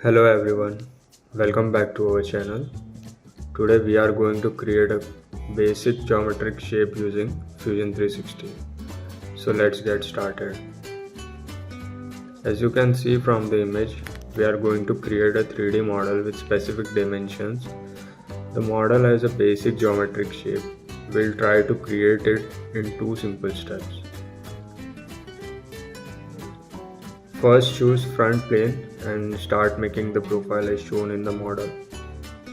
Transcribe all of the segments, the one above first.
Hello everyone, welcome back to our channel. Today we are going to create a basic geometric shape using Fusion 360. So let's get started. As you can see from the image, we are going to create a 3D model with specific dimensions. The model has a basic geometric shape. We'll try to create it in two simple steps. First, choose front plane and start making the profile as shown in the model.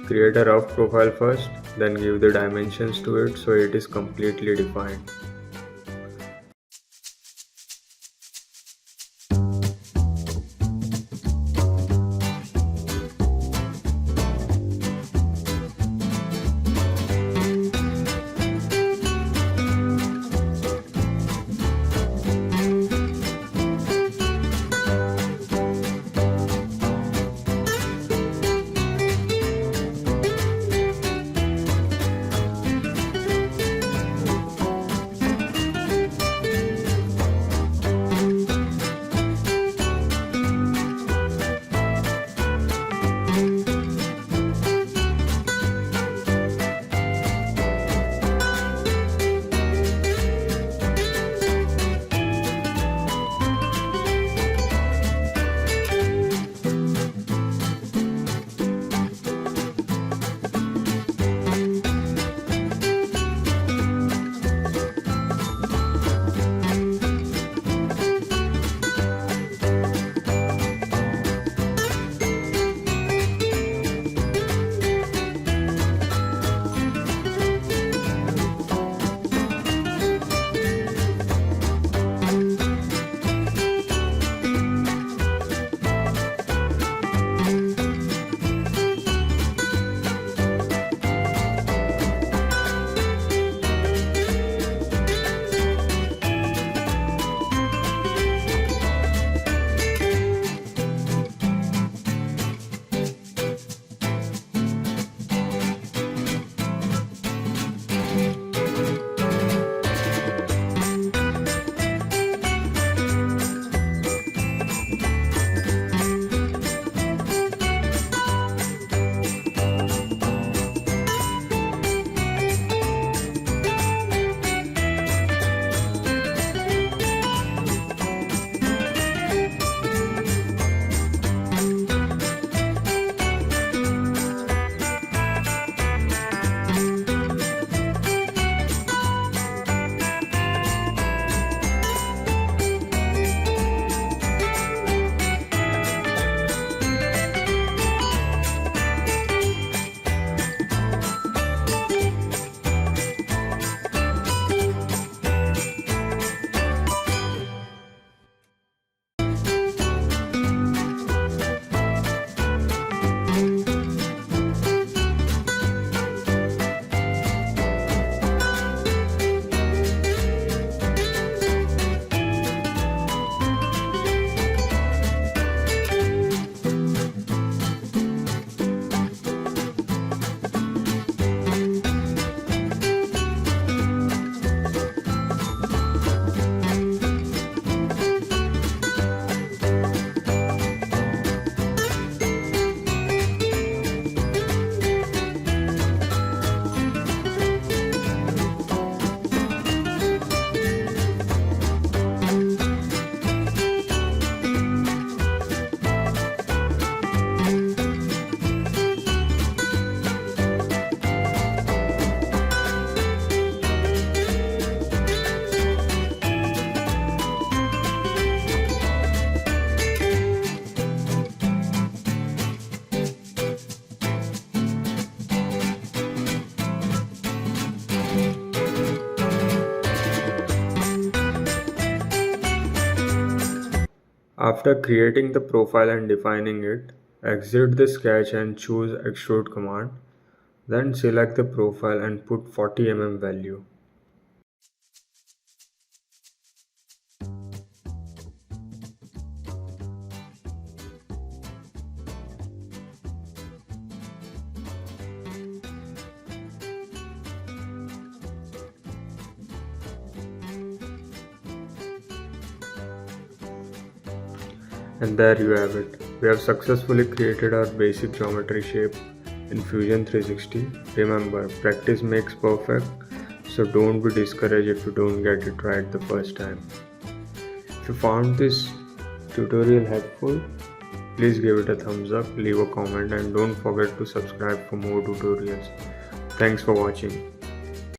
Create a rough profile first, then give the dimensions to it so it is completely defined. After creating the profile and defining it, exit the sketch and choose Extrude command. Then select the profile and put 40 mm value. And there you have it. We have successfully created our basic geometry shape in Fusion 360. Remember, practice makes perfect, so don't be discouraged if you don't get it right the first time. If you found this tutorial helpful, please give it a thumbs up, leave a comment, and don't forget to subscribe for more tutorials. Thanks for watching.